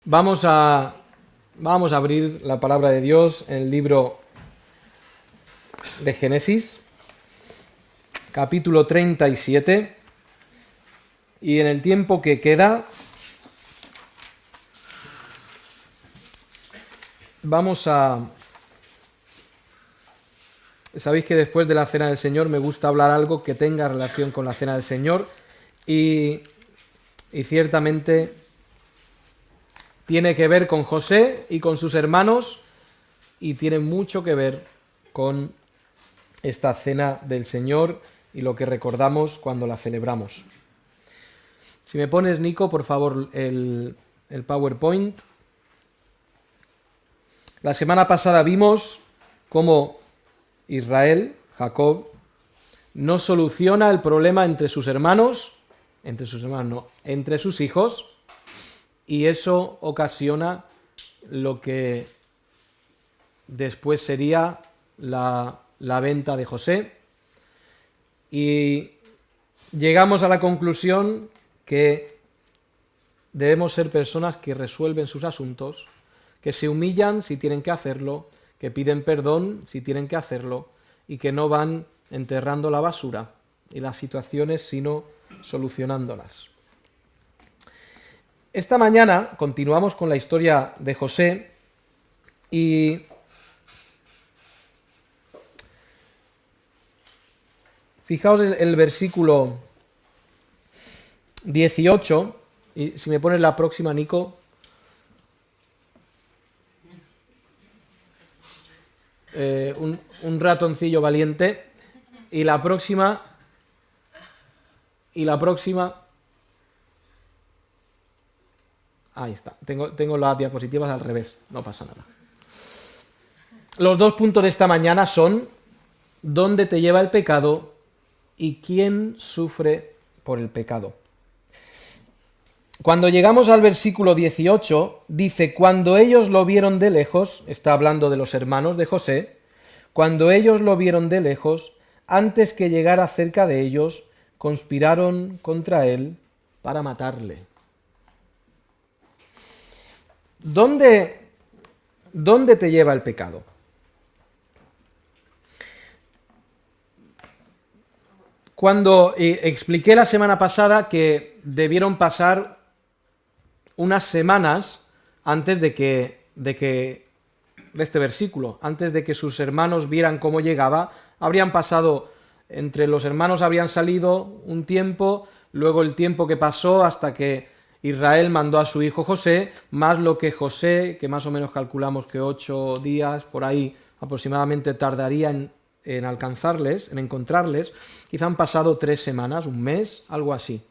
Vamos a, vamos a abrir la palabra de Dios en el libro de Génesis, capítulo 37, y en el tiempo que queda vamos a... Sabéis que después de la Cena del Señor me gusta hablar algo que tenga relación con la Cena del Señor y ciertamente tiene que ver con José y con sus hermanos y tiene mucho que ver con esta Cena del Señor y lo que recordamos cuando la celebramos. Si me pones, Nico, por favor, el PowerPoint. La semana pasada vimos cómo Israel, Jacob, no soluciona el problema entre sus hermanos, entre sus hijos, y eso ocasiona lo que después sería la venta de José. Y llegamos a la conclusión que debemos ser personas que resuelven sus asuntos, que se humillan si tienen que hacerlo, que piden perdón si tienen que hacerlo y que no van enterrando la basura y las situaciones, sino solucionándolas. Esta mañana continuamos con la historia de José y fijaos el versículo 18, y si me pones la próxima, Nico. Un ratoncillo valiente. Y la próxima. Ahí está. Tengo las diapositivas al revés. No pasa nada. Los dos puntos de esta mañana son: ¿dónde te lleva el pecado y quién sufre por el pecado? Cuando llegamos al versículo 18, dice: cuando ellos lo vieron de lejos, está hablando de los hermanos de José, cuando ellos lo vieron de lejos, antes que llegara cerca de ellos, conspiraron contra él para matarle. ¿Dónde te lleva el pecado? Cuando expliqué la semana pasada que debieron pasar unas semanas antes de este versículo, antes de que sus hermanos vieran cómo llegaba, habrían pasado, entre los hermanos habrían salido un tiempo, luego el tiempo que pasó hasta que Israel mandó a su hijo José, más lo que José, que más o menos calculamos que 8 días, por ahí aproximadamente tardaría en alcanzarles, en encontrarles, quizá han pasado 3 semanas, un mes, algo así.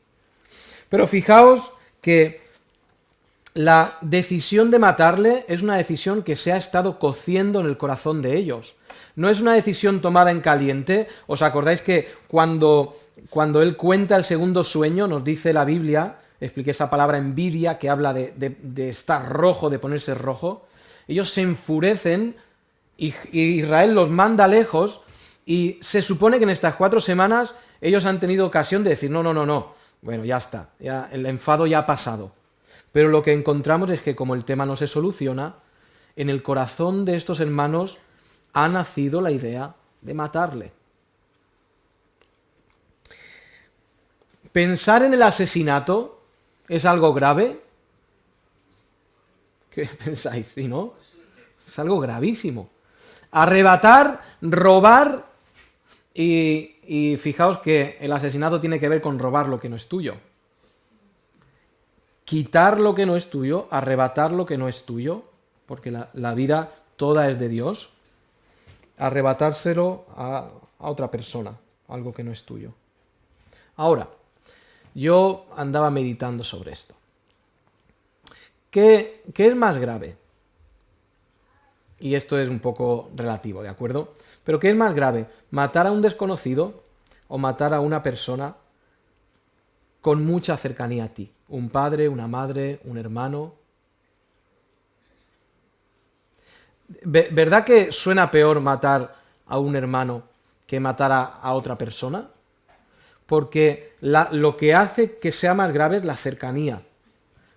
Pero fijaos que la decisión de matarle es una decisión que se ha estado cociendo en el corazón de ellos. No es una decisión tomada en caliente. ¿Os acordáis que cuando él cuenta el segundo sueño, nos dice la Biblia, expliqué esa palabra envidia, que habla de estar rojo, de ponerse rojo? Ellos se enfurecen y Israel los manda lejos y se supone que en estas 4 semanas ellos han tenido ocasión de decir: no, bueno, ya está, ya el enfado ya ha pasado. Pero lo que encontramos es que como el tema no se soluciona, en el corazón de estos hermanos ha nacido la idea de matarle. ¿Pensar en el asesinato es algo grave? ¿Qué pensáis? ¿Sí, no? Es algo gravísimo. Arrebatar, robar, y fijaos que el asesinato tiene que ver con robar lo que no es tuyo. Quitar lo que no es tuyo, arrebatar lo que no es tuyo, porque la vida toda es de Dios, arrebatárselo a otra persona, algo que no es tuyo. Ahora, yo andaba meditando sobre esto. ¿Qué es más grave? Y esto es un poco relativo, ¿de acuerdo? Pero ¿qué es más grave? ¿Matar a un desconocido o matar a una persona con mucha cercanía a ti? Un padre, una madre, un hermano. ¿Verdad que suena peor matar a un hermano que matar a otra persona? Porque lo que hace que sea más grave es la cercanía.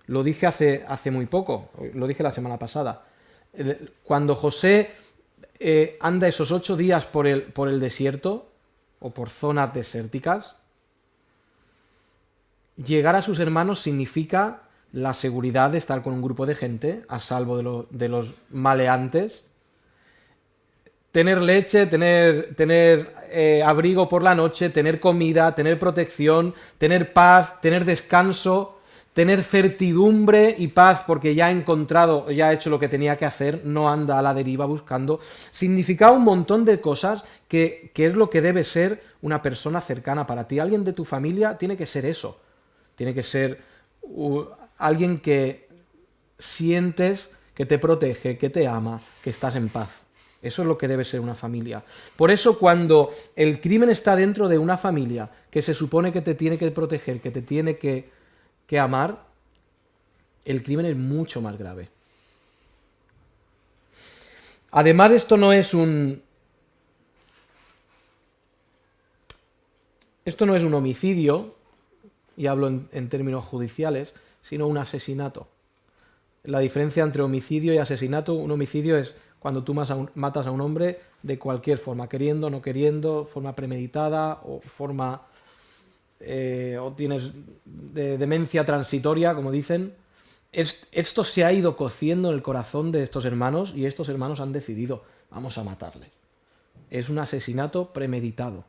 Lo dije hace muy poco, lo dije la semana pasada. Cuando José anda esos 8 días por el desierto, o por zonas desérticas, llegar a sus hermanos significa la seguridad de estar con un grupo de gente, a salvo de los maleantes, tener leche, tener abrigo por la noche, tener comida, tener protección, tener paz, tener descanso, tener certidumbre y paz porque ya ha encontrado, ya ha hecho lo que tenía que hacer, no anda a la deriva buscando. Significaba un montón de cosas que es lo que debe ser una persona cercana para ti. Alguien de tu familia tiene que ser eso. Tiene que ser alguien que sientes que te protege, que te ama, que estás en paz. Eso es lo que debe ser una familia. Por eso cuando el crimen está dentro de una familia que se supone que te tiene que proteger, que te tiene que amar, el crimen es mucho más grave. Además, esto no es un homicidio, y hablo en términos judiciales, sino un asesinato. La diferencia entre homicidio y asesinato: un homicidio es cuando tú matas a un hombre de cualquier forma, queriendo, no queriendo, forma premeditada o forma... o tienes demencia transitoria, como dicen. Esto se ha ido cociendo en el corazón de estos hermanos y estos hermanos han decidido, vamos a matarle. Es un asesinato premeditado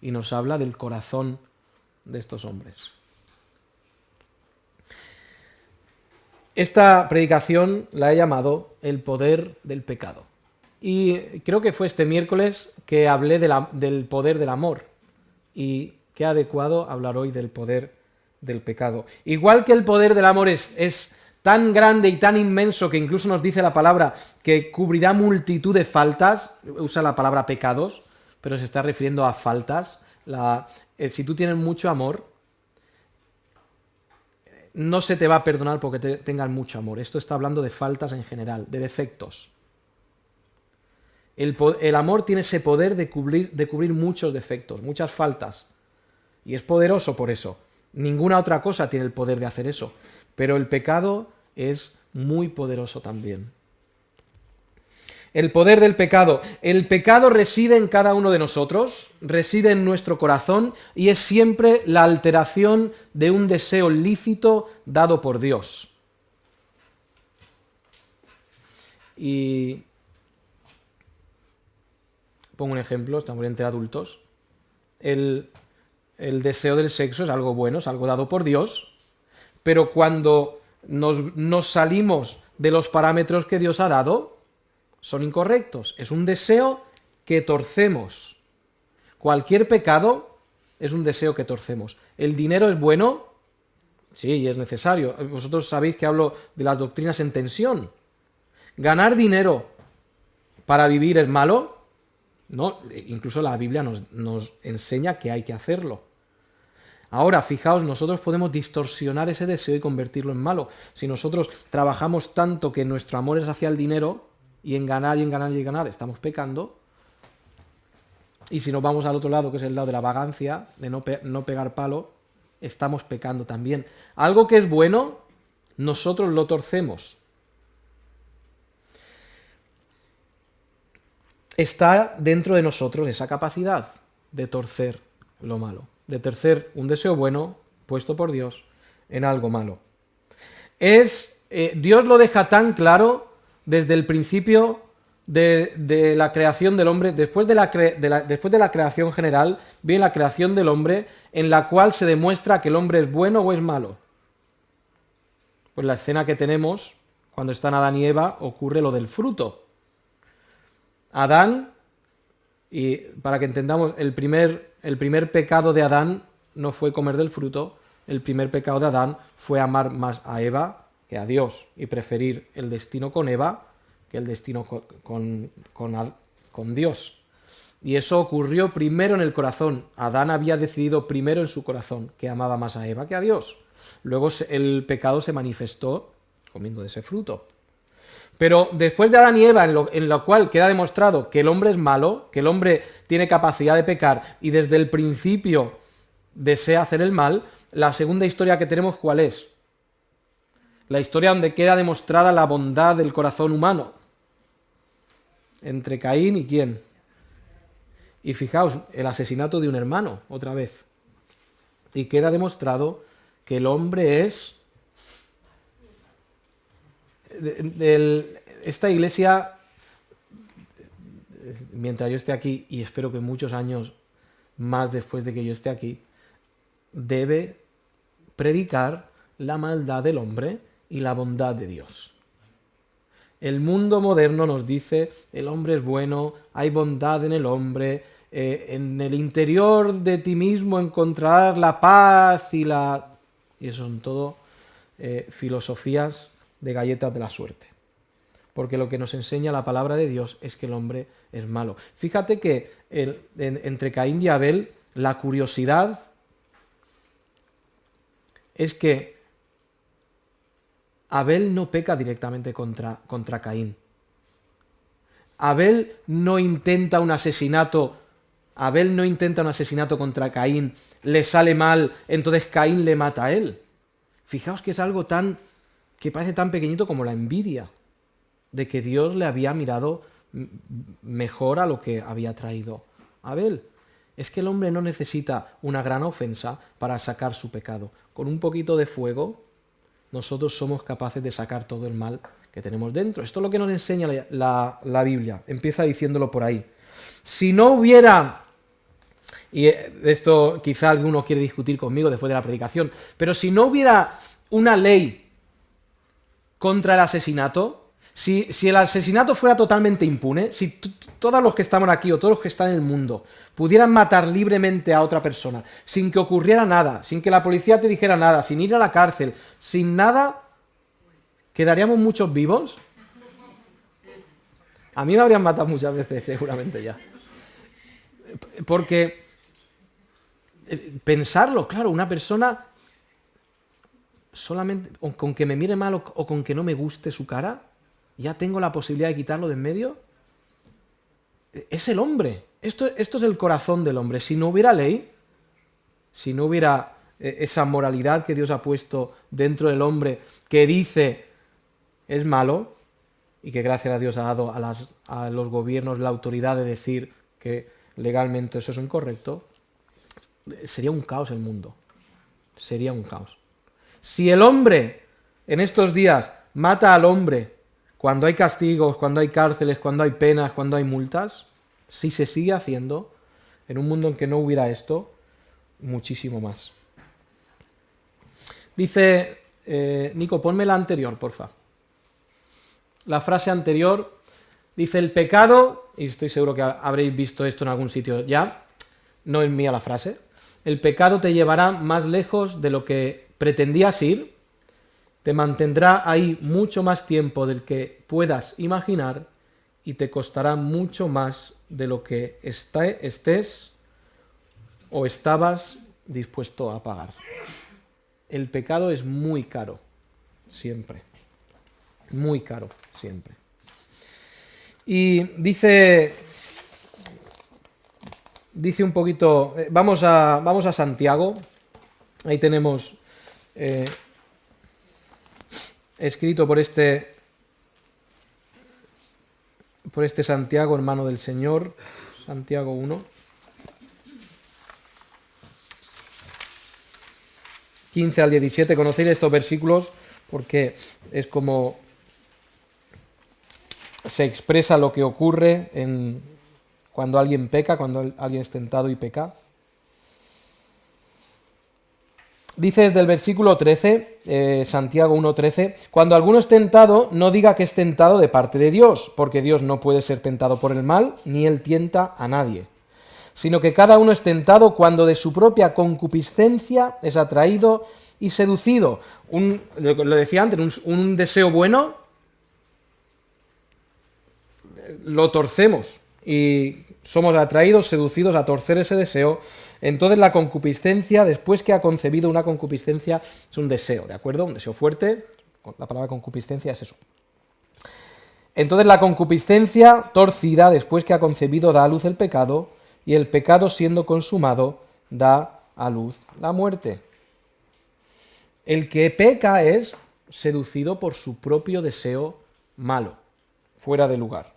y nos habla del corazón de estos hombres. Esta predicación la he llamado El poder del pecado. Y creo que fue este miércoles que hablé del poder del amor. Y qué adecuado hablar hoy del poder del pecado. Igual que el poder del amor es tan grande y tan inmenso que incluso nos dice la palabra que cubrirá multitud de faltas, usa la palabra pecados, pero se está refiriendo a faltas. Si tú tienes mucho amor, no se te va a perdonar porque tengas mucho amor. Esto está hablando de faltas en general, de defectos. El amor tiene ese poder de cubrir muchos defectos, muchas faltas. Y es poderoso por eso. Ninguna otra cosa tiene el poder de hacer eso. Pero el pecado es muy poderoso también. El poder del pecado. El pecado reside en cada uno de nosotros, reside en nuestro corazón y es siempre la alteración de un deseo lícito dado por Dios. Y pongo un ejemplo, estamos entre adultos. El deseo del sexo es algo bueno, es algo dado por Dios, pero cuando nos salimos de los parámetros que Dios ha dado, son incorrectos. Es un deseo que torcemos. Cualquier pecado es un deseo que torcemos. ¿El dinero es bueno? Sí, es necesario. Vosotros sabéis que hablo de las doctrinas en tensión. ¿Ganar dinero para vivir es malo? No, incluso la Biblia nos enseña que hay que hacerlo. Ahora, fijaos, nosotros podemos distorsionar ese deseo y convertirlo en malo. Si nosotros trabajamos tanto que nuestro amor es hacia el dinero, y en ganar y en ganar y en ganar estamos pecando. Y si nos vamos al otro lado, que es el lado de la vagancia, de no pegar palo, estamos pecando también. Algo que es bueno, nosotros lo torcemos. Está dentro de nosotros esa capacidad de torcer lo malo, de torcer un deseo bueno puesto por Dios en algo malo. Dios lo deja tan claro desde el principio de la creación del hombre. Después de la creación general, viene la creación del hombre, en la cual se demuestra que el hombre es bueno o es malo. Pues la escena que tenemos, cuando están Adán y Eva, ocurre lo del fruto. Adán, y para que entendamos, el primer pecado de Adán no fue comer del fruto, el primer pecado de Adán fue amar más a Eva que a Dios y preferir el destino con Eva que el destino con Dios. Y eso ocurrió primero en el corazón. Adán había decidido primero en su corazón que amaba más a Eva que a Dios. Luego el pecado se manifestó comiendo de ese fruto. Pero después de Adán y Eva, en lo cual queda demostrado que el hombre es malo, que el hombre tiene capacidad de pecar y desde el principio desea hacer el mal, la segunda historia que tenemos, ¿cuál es? La historia donde queda demostrada la bondad del corazón humano. Entre Caín y ¿quién? Y fijaos, el asesinato de un hermano, otra vez. Y queda demostrado que el hombre es... Esta iglesia, mientras yo esté aquí, y espero que muchos años más después de que yo esté aquí, debe predicar la maldad del hombre y la bondad de Dios. El mundo moderno nos dice, el hombre es bueno, hay bondad en el hombre, en el interior de ti mismo encontrarás la paz y la... Y eso son todo filosofías de galletas de la suerte. Porque lo que nos enseña la palabra de Dios es que el hombre es malo. Fíjate que entre Caín y Abel, la curiosidad es que Abel no peca directamente contra Caín. Abel no intenta un asesinato contra Caín, le sale mal, entonces Caín le mata a él. Fijaos que es algo que parece tan pequeñito como la envidia, de que Dios le había mirado mejor a lo que había traído Abel. Es que el hombre no necesita una gran ofensa para sacar su pecado. Con un poquito de fuego, nosotros somos capaces de sacar todo el mal que tenemos dentro. Esto es lo que nos enseña la Biblia. Empieza diciéndolo por ahí. Si no hubiera... Y esto quizá alguno quiere discutir conmigo después de la predicación, pero si no hubiera una ley contra el asesinato, si el asesinato fuera totalmente impune, si todos los que estamos aquí o todos los que están en el mundo pudieran matar libremente a otra persona, sin que ocurriera nada, sin que la policía te dijera nada, sin ir a la cárcel, sin nada, ¿quedaríamos muchos vivos? A mí me habrían matado muchas veces, seguramente ya. Porque... pensarlo, claro, una persona solamente con que me mire mal o con que no me guste su cara, ya tengo la posibilidad de quitarlo de en medio. Es el hombre. Esto es el corazón del hombre. Si no hubiera ley, si no hubiera esa moralidad que Dios ha puesto dentro del hombre que dice es malo y que gracias a Dios ha dado a los gobiernos la autoridad de decir que legalmente eso es incorrecto, sería un caos el mundo. Sería un caos. Si el hombre en estos días mata al hombre cuando hay castigos, cuando hay cárceles, cuando hay penas, cuando hay multas, si se sigue haciendo, en un mundo en que no hubiera esto, muchísimo más. Dice, Nico, ponme la anterior, porfa. La frase anterior dice, el pecado, y estoy seguro que habréis visto esto en algún sitio ya, no es mía la frase, el pecado te llevará más lejos de lo que pretendías ir, te mantendrá ahí mucho más tiempo del que puedas imaginar y te costará mucho más de lo que estés o estabas dispuesto a pagar. El pecado es muy caro, siempre. Muy caro, siempre. Y dice un poquito, vamos a Santiago, ahí tenemos escrito por este Santiago, hermano del Señor, Santiago 1, 15 al 17, conocéis estos versículos porque es como se expresa lo que ocurre cuando alguien peca, cuando alguien es tentado y peca. Dice desde el versículo 13, Santiago 1:13, cuando alguno es tentado, no diga que es tentado de parte de Dios, porque Dios no puede ser tentado por el mal, ni él tienta a nadie, sino que cada uno es tentado cuando de su propia concupiscencia es atraído y seducido. Lo decía antes, un deseo bueno lo torcemos y somos atraídos, seducidos a torcer ese deseo. Entonces la concupiscencia, después que ha concebido una concupiscencia, es un deseo, ¿de acuerdo? Un deseo fuerte, la palabra concupiscencia es eso. Entonces la concupiscencia torcida, después que ha concebido, da a luz el pecado, y el pecado siendo consumado, da a luz la muerte. El que peca es seducido por su propio deseo malo, fuera de lugar.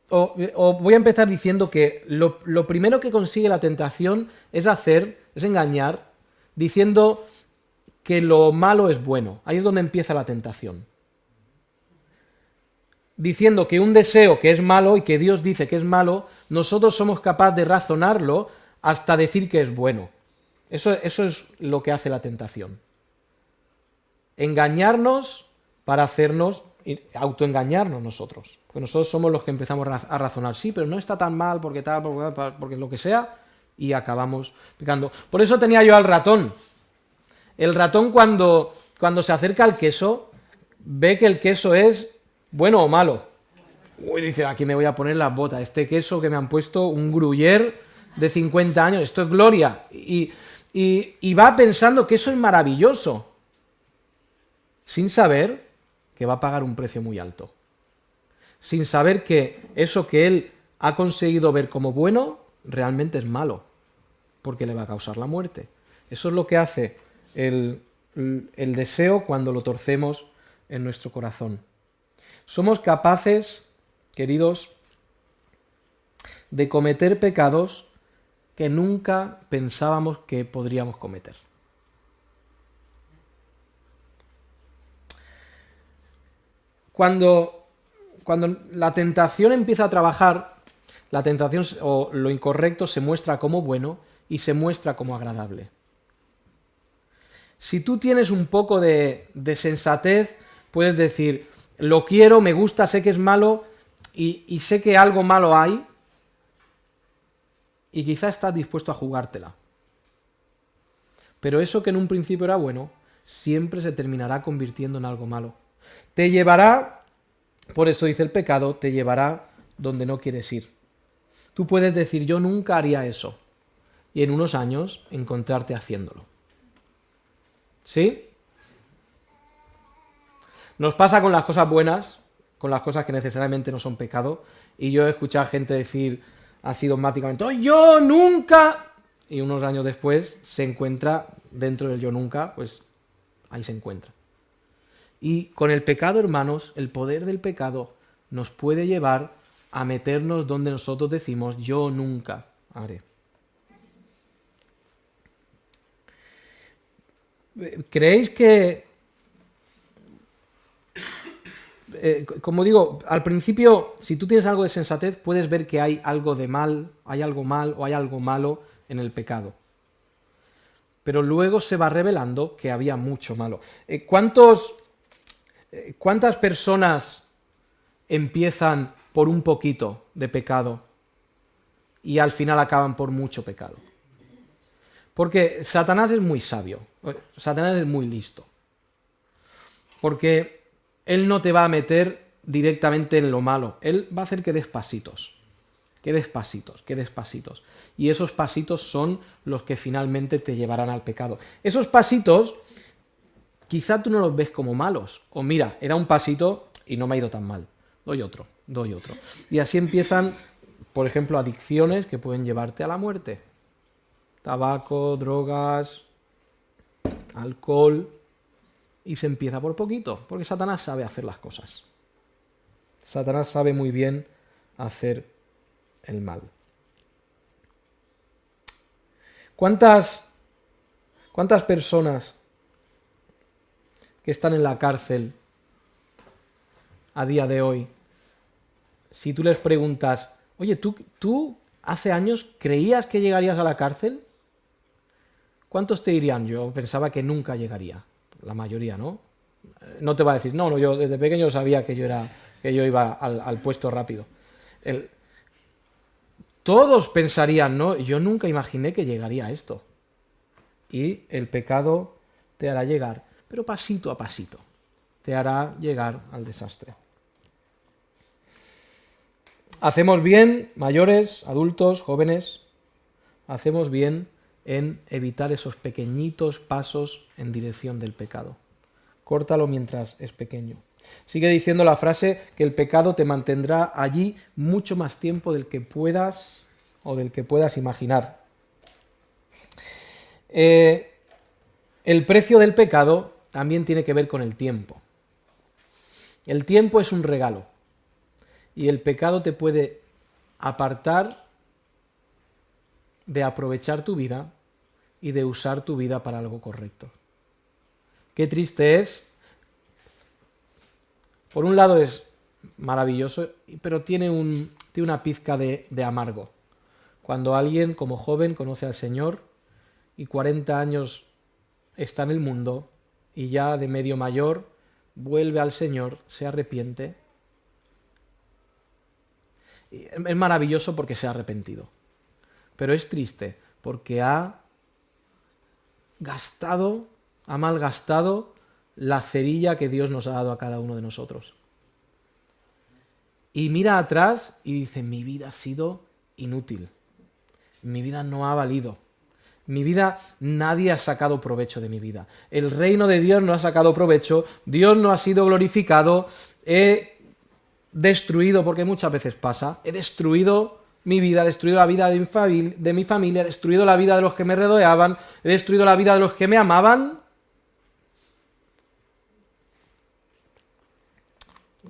Voy a empezar diciendo que lo primero que consigue la tentación es engañar, diciendo que lo malo es bueno. Ahí es donde empieza la tentación. Diciendo que un deseo que es malo y que Dios dice que es malo, nosotros somos capaces de razonarlo hasta decir que es bueno. Eso es lo que hace la tentación. Engañarnos para hacernos, autoengañarnos nosotros. Porque nosotros somos los que empezamos a razonar, sí, pero no está tan mal porque tal, porque lo que sea, y acabamos pecando. Por eso tenía yo al ratón. El ratón cuando se acerca al queso, ve que el queso es bueno o malo. Uy, dice, aquí me voy a poner las botas. Este queso que me han puesto, un gruyère de 50 años, esto es gloria. Y va pensando que eso es maravilloso, sin saber que va a pagar un precio muy alto. Sin saber que eso que él ha conseguido ver como bueno, realmente es malo, porque le va a causar la muerte. Eso es lo que hace el deseo cuando lo torcemos en nuestro corazón. Somos capaces, queridos, de cometer pecados que nunca pensábamos que podríamos cometer. Cuando la tentación empieza a trabajar, la tentación o lo incorrecto se muestra como bueno y se muestra como agradable. Si tú tienes un poco de sensatez, puedes decir, lo quiero, me gusta, sé que es malo y sé que algo malo hay, y quizá estás dispuesto a jugártela. Pero eso que en un principio era bueno, siempre se terminará convirtiendo en algo malo. Te llevará, por eso dice el pecado, te llevará donde no quieres ir. Tú puedes decir, yo nunca haría eso, y en unos años encontrarte haciéndolo. ¿Sí? Nos pasa con las cosas buenas, con las cosas que necesariamente no son pecado, y yo he escuchado a gente decir así dogmáticamente, oh, yo nunca, y unos años después se encuentra dentro del yo nunca, pues ahí se encuentra. Y con el pecado, hermanos, el poder del pecado nos puede llevar a meternos donde nosotros decimos, yo nunca haré. ¿Creéis que, como digo, al principio, si tú tienes algo de sensatez, puedes ver que hay algo de mal, hay algo mal o hay algo malo en el pecado? Pero luego se va revelando que había mucho malo. ¿Cuántas personas empiezan por un poquito de pecado y al final acaban por mucho pecado? Porque Satanás es muy sabio, Satanás es muy listo. Porque él no te va a meter directamente en lo malo, él va a hacer que des pasitos, que despasitos, que despasitos. Y esos pasitos son los que finalmente te llevarán al pecado. Esos pasitos, quizá tú no los ves como malos. O mira, era un pasito y no me ha ido tan mal. Doy otro, doy otro. Y así empiezan, por ejemplo, adicciones que pueden llevarte a la muerte. Tabaco, drogas, alcohol. Y se empieza por poquito, porque Satanás sabe hacer las cosas. Satanás sabe muy bien hacer el mal. ¿Cuántas personas que están en la cárcel a día de hoy, si tú les preguntas, oye, ¿tú hace años creías que llegarías a la cárcel? ¿Cuántos te dirían? Yo pensaba que nunca llegaría. La mayoría, ¿no? No te va a decir, no, yo desde pequeño sabía que yo iba al puesto rápido. Todos pensarían, ¿no? Yo nunca imaginé que llegaría a esto. Y el pecado te hará llegar, pero pasito a pasito, te hará llegar al desastre. Hacemos bien, mayores, adultos, jóvenes, hacemos bien en evitar esos pequeñitos pasos en dirección del pecado. Córtalo mientras es pequeño. Sigue diciendo la frase que el pecado te mantendrá allí mucho más tiempo del que puedas o del que puedas imaginar. El precio del pecado también tiene que ver con el tiempo. El tiempo es un regalo y el pecado te puede apartar de aprovechar tu vida y de usar tu vida para algo correcto. Qué triste es. Por un lado es maravilloso, pero tiene una pizca de amargo. Cuando alguien como joven conoce al Señor y 40 años está en el mundo y ya de medio mayor vuelve al Señor, se arrepiente. Es maravilloso porque se ha arrepentido, pero es triste porque ha malgastado la cerilla que Dios nos ha dado a cada uno de nosotros. Y mira atrás y dice, mi vida ha sido inútil, mi vida no ha valido. Mi vida, nadie ha sacado provecho de mi vida. El reino de Dios no ha sacado provecho, Dios no ha sido glorificado, he destruido, porque muchas veces pasa, he destruido mi vida, he destruido la vida de mi familia, he destruido la vida de los que me rodeaban, he destruido la vida de los que me amaban.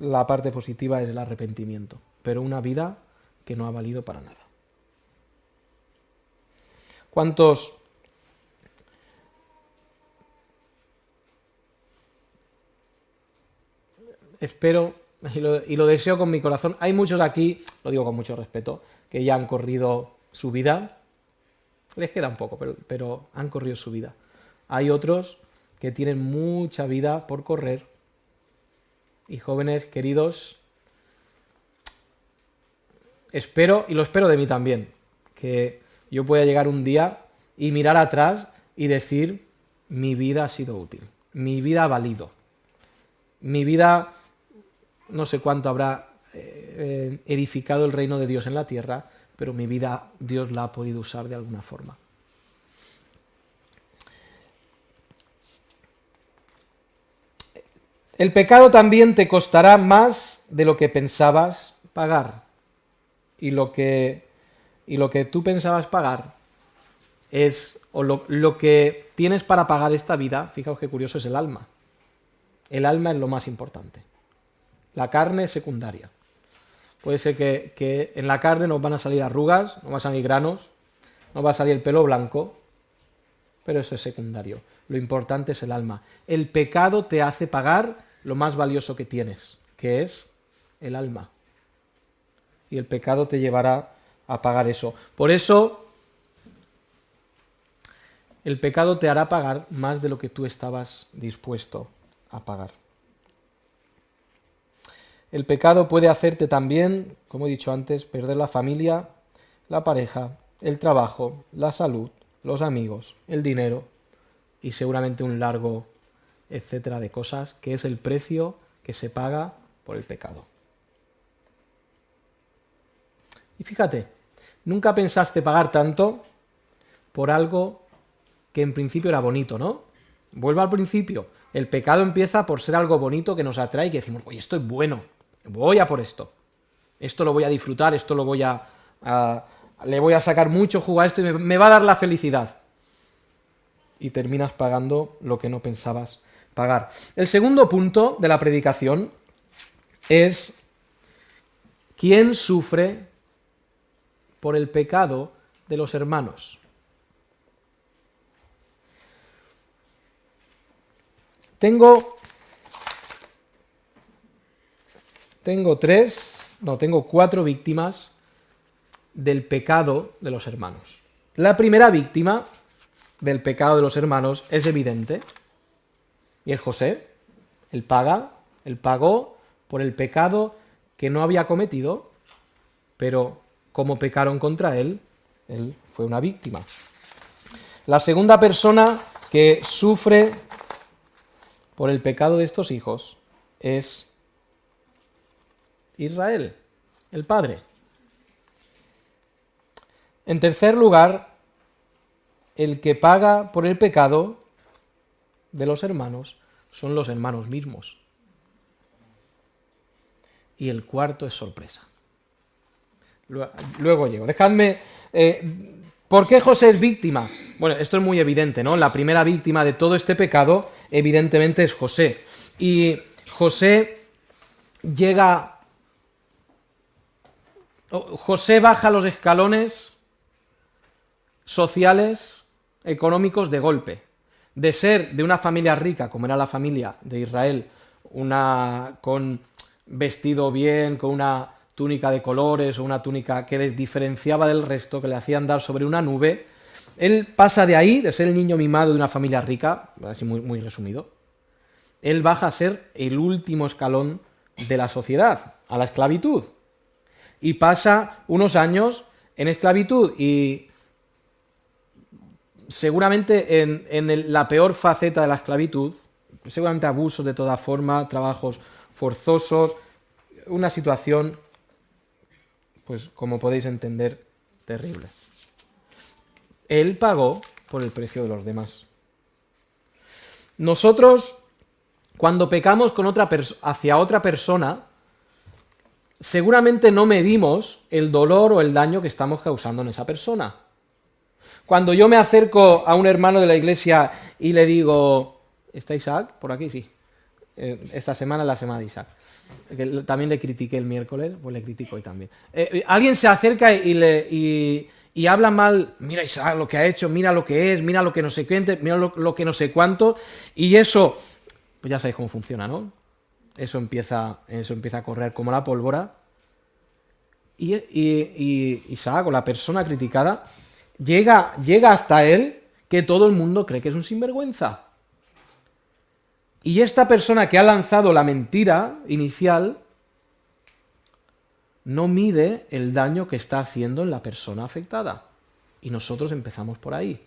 La parte positiva es el arrepentimiento, pero una vida que no ha valido para nada. ¿Cuántos espero y lo deseo con mi corazón? Hay muchos aquí, lo digo con mucho respeto, que ya han corrido su vida. Les queda un poco, pero han corrido su vida. Hay otros que tienen mucha vida por correr. Y jóvenes queridos, espero, y lo espero de mí también, que yo pueda llegar un día y mirar atrás y decir, mi vida ha sido útil, mi vida ha valido, mi vida no sé cuánto habrá edificado el reino de Dios en la tierra, pero mi vida Dios la ha podido usar de alguna forma. El pecado también te costará más de lo que pensabas pagar. Y lo que tú pensabas pagar es, o lo que tienes para pagar esta vida, fijaos qué curioso, es el alma. El alma es lo más importante. La carne es secundaria. Puede ser que en la carne nos van a salir arrugas, nos van a salir granos, nos va a salir el pelo blanco, pero eso es secundario. Lo importante es el alma. El pecado te hace pagar lo más valioso que tienes, que es el alma. Y el pecado te llevará a pagar eso. Por eso, el pecado te hará pagar más de lo que tú estabas dispuesto a pagar. El pecado puede hacerte también, como he dicho antes, perder la familia, la pareja, el trabajo, la salud, los amigos, el dinero y seguramente un largo etcétera de cosas, que es el precio que se paga por el pecado. Y fíjate, nunca pensaste pagar tanto por algo que en principio era bonito, ¿no? Vuelvo al principio. El pecado empieza por ser algo bonito que nos atrae y que decimos, oye, esto es bueno, voy a por esto. Esto lo voy a disfrutar, esto lo voy le voy a sacar mucho jugo a esto y me va a dar la felicidad. Y terminas pagando lo que no pensabas pagar. El segundo punto de la predicación es ¿quién sufre por el pecado de los hermanos? Tengo cuatro víctimas del pecado de los hermanos. La primera víctima del pecado de los hermanos es evidente, y es José. Él pagó por el pecado que no había cometido, pero como pecaron contra él fue una víctima. La segunda persona que sufre por el pecado de estos hijos es Israel, el padre. En tercer lugar, el que paga por el pecado de los hermanos son los hermanos mismos. Y el cuarto es sorpresa. Luego llego. Dejadme ¿Por qué José es víctima? Bueno, esto es muy evidente, ¿no? La primera víctima de todo este pecado, evidentemente, es José. Y José llega... José baja los escalones sociales, económicos de golpe. De ser de una familia rica, como era la familia de Israel, con vestido bien, con una túnica de colores o una túnica que les diferenciaba del resto, que le hacía andar sobre una nube, él pasa de ahí, de ser el niño mimado de una familia rica, así muy, muy resumido, él baja a ser el último escalón de la sociedad, a la esclavitud. Y pasa unos años en esclavitud y seguramente en la peor faceta de la esclavitud, seguramente abusos de toda forma, trabajos forzosos, una situación, pues como podéis entender, terrible. Él pagó por el precio de los demás. Nosotros, cuando pecamos con hacia otra persona, seguramente no medimos el dolor o el daño que estamos causando en esa persona. Cuando yo me acerco a un hermano de la iglesia y le digo, ¿está Isaac? Por aquí, sí. Esta semana es la semana de Isaac. También le critiqué el miércoles, pues le critico hoy también. Alguien se acerca y habla mal, mira Isaac lo que ha hecho, mira lo que es, mira lo que no sé qué, mira lo que no sé cuánto, y eso, pues ya sabéis cómo funciona, ¿no? Eso empieza a correr como la pólvora, y Isaac, o la persona criticada, llega hasta él que todo el mundo cree que es un sinvergüenza. Y esta persona que ha lanzado la mentira inicial no mide el daño que está haciendo en la persona afectada. Y nosotros empezamos por ahí.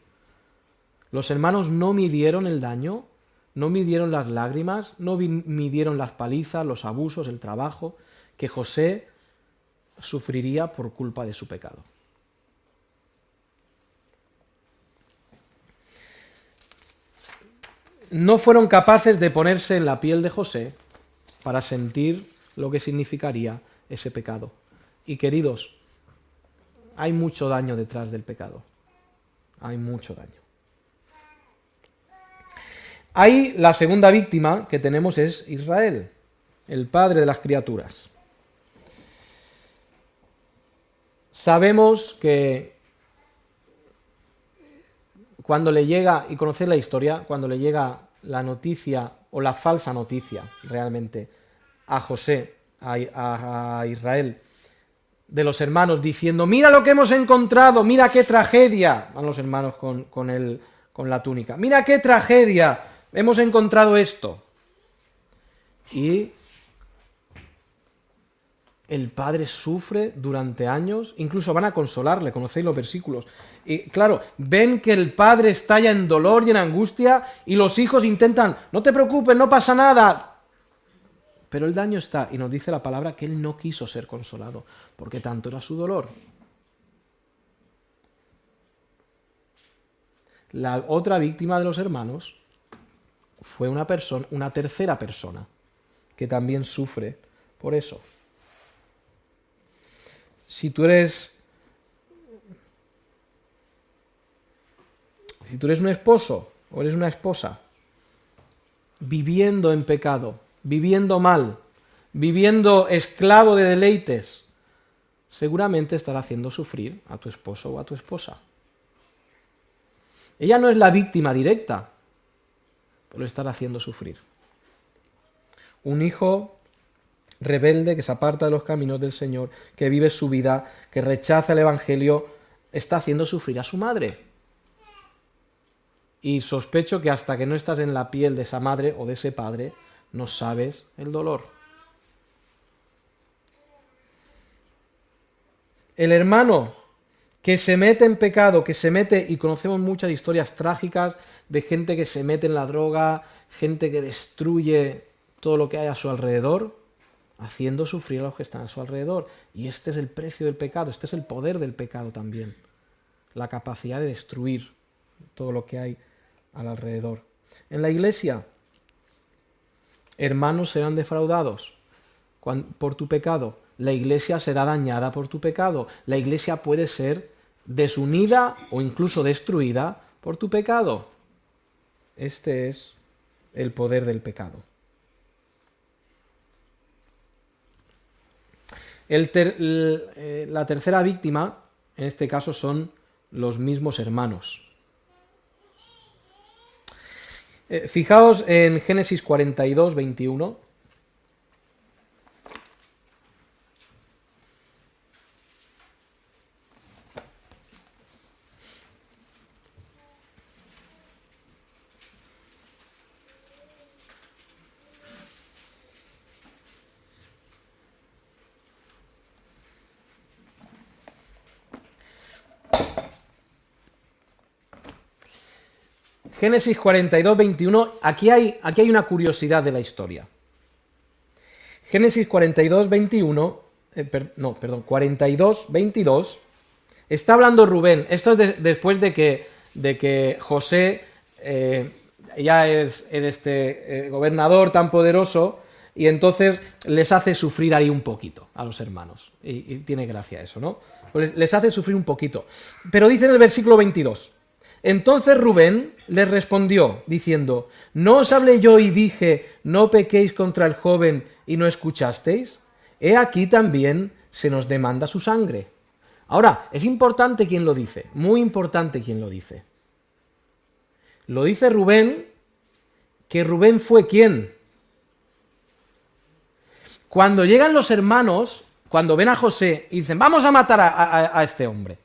Los hermanos no midieron el daño, no midieron las lágrimas, no midieron las palizas, los abusos, el trabajo que José sufriría por culpa de su pecado. No fueron capaces de ponerse en la piel de José para sentir lo que significaría ese pecado. Y queridos, hay mucho daño detrás del pecado. Hay mucho daño. Ahí la segunda víctima que tenemos es Israel, el padre de las criaturas. Sabemos que cuando le llega, y conocéis la historia, cuando le llega la noticia, o la falsa noticia, realmente, a José, a Israel, de los hermanos, diciendo, mira lo que hemos encontrado, mira qué tragedia, van los hermanos con la túnica, mira qué tragedia, hemos encontrado esto. Y el padre sufre durante años, incluso van a consolarle, conocéis los versículos. Y claro, ven que el padre está ya en dolor y en angustia y los hijos intentan, no te preocupes, no pasa nada. Pero el daño está, y nos dice la palabra que él no quiso ser consolado, porque tanto era su dolor. La otra víctima de los hermanos fue una tercera persona, que también sufre por eso. Si tú eres un esposo o eres una esposa viviendo en pecado, viviendo mal, viviendo esclavo de deleites, seguramente estará haciendo sufrir a tu esposo o a tu esposa. Ella no es la víctima directa, pero lo estará haciendo sufrir. Un hijo rebelde que se aparta de los caminos del Señor, que vive su vida, que rechaza el Evangelio, está haciendo sufrir a su madre. Y sospecho que hasta que no estás en la piel de esa madre o de ese padre, no sabes el dolor. El hermano que se mete en pecado, que se mete, y conocemos muchas historias trágicas de gente que se mete en la droga, gente que destruye todo lo que hay a su alrededor, haciendo sufrir a los que están a su alrededor. Y este es el precio del pecado, este es el poder del pecado también. La capacidad de destruir todo lo que hay al alrededor. En la iglesia, hermanos serán defraudados por tu pecado. La iglesia será dañada por tu pecado. La iglesia puede ser desunida o incluso destruida por tu pecado. Este es el poder del pecado. La tercera víctima, en este caso, son los mismos hermanos. Fijaos en Génesis 42, 21. Génesis 42, 21, aquí hay una curiosidad de la historia. Génesis 42, 21, 42, 22, está hablando Rubén. Esto es después de que José ya es este gobernador tan poderoso, y entonces les hace sufrir ahí un poquito a los hermanos. Y tiene gracia eso, ¿no? Pues les hace sufrir un poquito. Pero dice en el versículo 22... Entonces Rubén les respondió, diciendo, ¿no os hablé yo y dije, no pequéis contra el joven y no escuchasteis? He aquí también se nos demanda su sangre. Ahora, es importante quién lo dice, muy importante quién lo dice. Lo dice Rubén, que Rubén fue ¿quién? Cuando llegan los hermanos, cuando ven a José y dicen, vamos a matar a este hombre.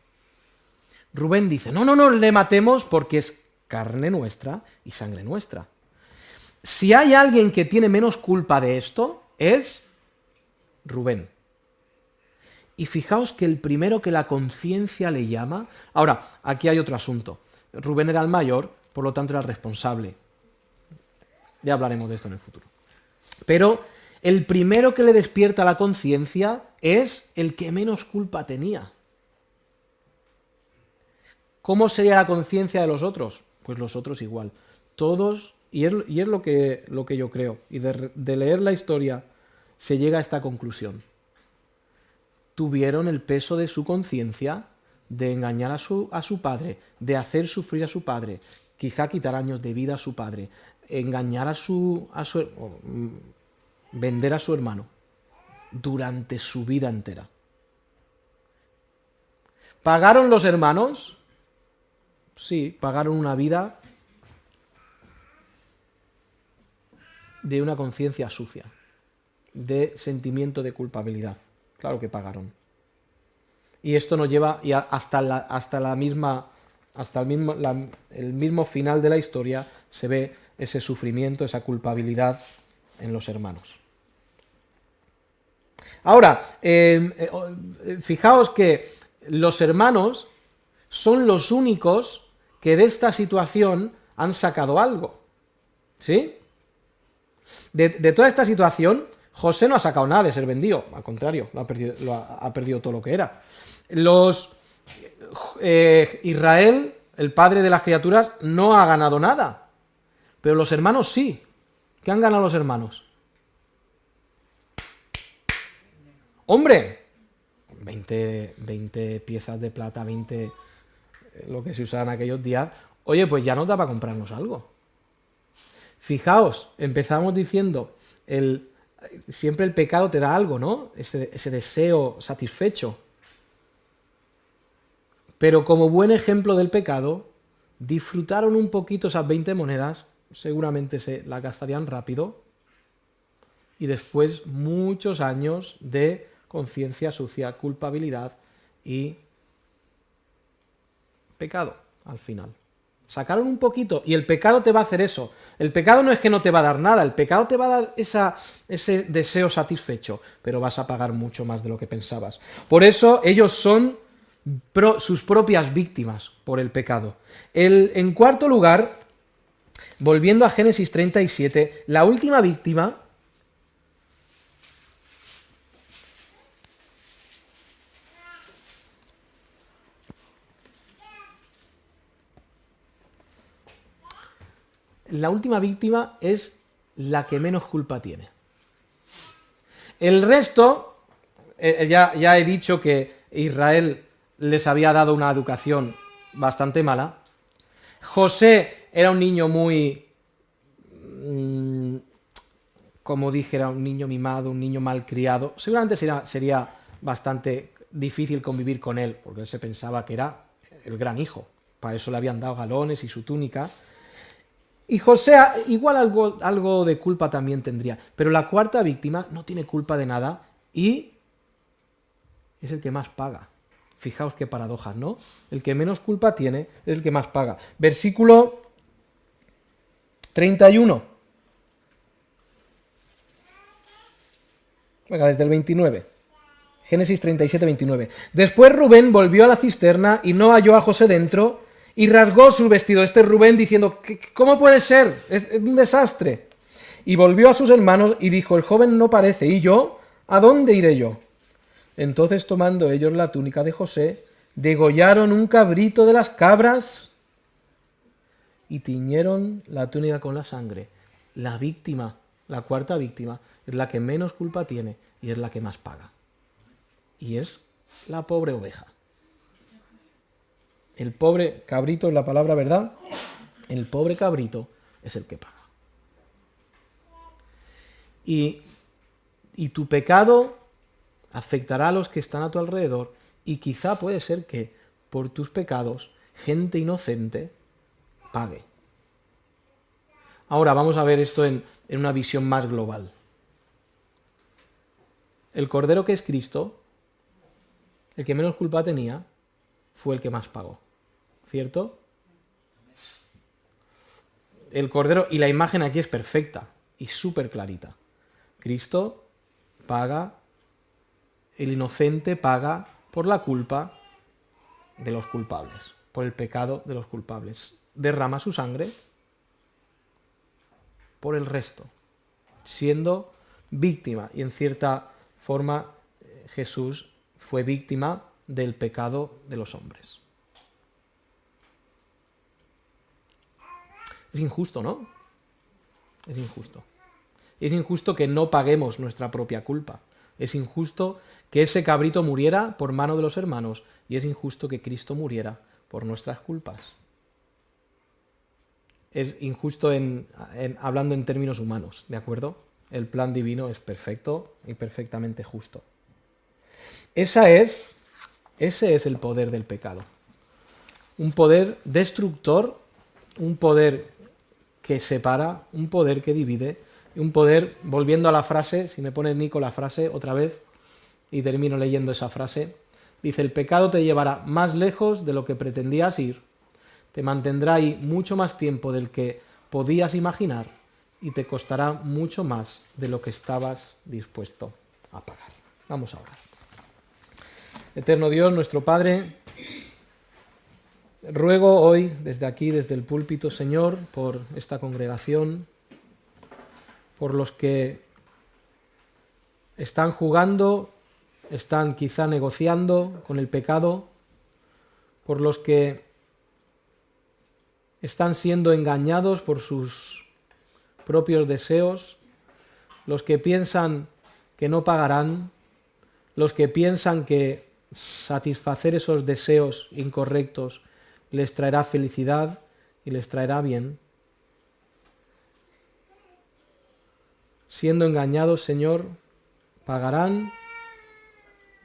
Rubén dice, no le matemos porque es carne nuestra y sangre nuestra. Si hay alguien que tiene menos culpa de esto, es Rubén. Y fijaos que el primero que la conciencia le llama... Ahora, aquí hay otro asunto. Rubén era el mayor, por lo tanto era el responsable. Ya hablaremos de esto en el futuro. Pero el primero que le despierta la conciencia es el que menos culpa tenía. ¿Cómo sería la conciencia de los otros? Pues los otros igual. Todos, y es lo que yo creo, y de leer la historia se llega a esta conclusión. Tuvieron el peso de su conciencia de engañar a su padre, de hacer sufrir a su padre, quizá quitar años de vida a su padre, engañar vender a su hermano durante su vida entera. ¿Pagaron los hermanos? Sí, pagaron una vida de una conciencia sucia, de sentimiento de culpabilidad. Claro que pagaron. Y esto nos lleva hasta el mismo final de la historia, se ve ese sufrimiento, esa culpabilidad en los hermanos. Ahora, fijaos que los hermanos son los únicos que de esta situación han sacado algo. ¿Sí? De toda esta situación, José no ha sacado nada de ser vendido, al contrario, ha perdido todo lo que era. Israel, el padre de las criaturas, no ha ganado nada, pero los hermanos sí. ¿Qué han ganado los hermanos? ¡Hombre! 20 piezas de plata, 20... lo que se usaba en aquellos días. Oye, pues ya nos da para comprarnos algo. Fijaos, empezamos diciendo, siempre el pecado te da algo, ¿no? Ese deseo satisfecho. Pero como buen ejemplo del pecado, disfrutaron un poquito esas 20 monedas, seguramente se las gastarían rápido, y después muchos años de conciencia sucia, culpabilidad y pecado al final. Sacaron un poquito, y el pecado te va a hacer eso. El pecado no es que no te va a dar nada, el pecado te va a dar ese deseo satisfecho, pero vas a pagar mucho más de lo que pensabas. Por eso ellos son sus propias víctimas por el pecado. En cuarto lugar, volviendo a Génesis 37, la última víctima es la que menos culpa tiene. El resto, ya he dicho que Israel les había dado una educación bastante mala. José era un niño muy, como dije, era un niño mimado, un niño malcriado. Seguramente sería bastante difícil convivir con él, porque él se pensaba que era el gran hijo. Para eso le habían dado galones y su túnica. Y José igual algo de culpa también tendría. Pero la cuarta víctima no tiene culpa de nada y es el que más paga. Fijaos qué paradojas, ¿no? El que menos culpa tiene es el que más paga. Versículo 31. Venga, desde el 29. Génesis 37, 29. Después Rubén volvió a la cisterna y no halló a José dentro y rasgó su vestido. Este Rubén diciendo, ¿cómo puede ser? Es un desastre. Y volvió a sus hermanos y dijo, el joven no parece, ¿y yo? ¿A dónde iré yo? Entonces, tomando ellos la túnica de José, degollaron un cabrito de las cabras y tiñeron la túnica con la sangre. La víctima, la cuarta víctima, es la que menos culpa tiene y es la que más paga. Y es la pobre oveja. El pobre cabrito es la palabra, ¿verdad? El pobre cabrito es el que paga. Y tu pecado afectará a los que están a tu alrededor y quizá puede ser que por tus pecados gente inocente pague. Ahora vamos a ver esto en una visión más global. El Cordero que es Cristo, el que menos culpa tenía, fue el que más pagó. ¿Cierto? El Cordero, y la imagen aquí es perfecta y súper clarita. Cristo paga, el inocente paga por la culpa de los culpables, por el pecado de los culpables. Derrama su sangre por el resto, siendo víctima, y en cierta forma Jesús fue víctima del pecado de los hombres. Es injusto, ¿no? Es injusto. Es injusto que no paguemos nuestra propia culpa. Es injusto que ese cabrito muriera por mano de los hermanos y es injusto que Cristo muriera por nuestras culpas. Es injusto hablando en términos humanos, ¿de acuerdo? El plan divino es perfecto y perfectamente justo. Ese es el poder del pecado. Un poder destructor, un poder que separa, un poder que divide, un poder, volviendo a la frase, si me pones Nico la frase otra vez, y termino leyendo esa frase, dice, el pecado te llevará más lejos de lo que pretendías ir, te mantendrá ahí mucho más tiempo del que podías imaginar y te costará mucho más de lo que estabas dispuesto a pagar. Vamos a orar. Eterno Dios, nuestro Padre, ruego hoy, desde aquí, desde el púlpito, Señor, por esta congregación, por los que están jugando, están quizá negociando con el pecado, por los que están siendo engañados por sus propios deseos, los que piensan que no pagarán, los que piensan que satisfacer esos deseos incorrectos les traerá felicidad y les traerá bien. Siendo engañados, Señor, pagarán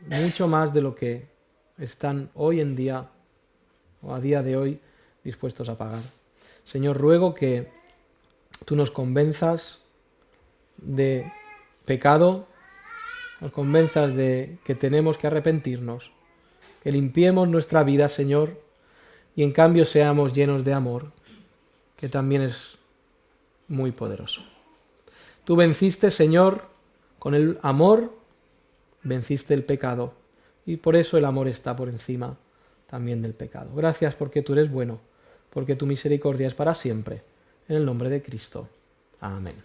mucho más de lo que están hoy en día o a día de hoy dispuestos a pagar. Señor, ruego que tú nos convenzas de pecado, nos convenzas de que tenemos que arrepentirnos, que limpiemos nuestra vida, Señor, y en cambio seamos llenos de amor, que también es muy poderoso. Tú venciste, Señor, con el amor, venciste el pecado, y por eso el amor está por encima también del pecado. Gracias porque tú eres bueno, porque tu misericordia es para siempre. En el nombre de Cristo. Amén.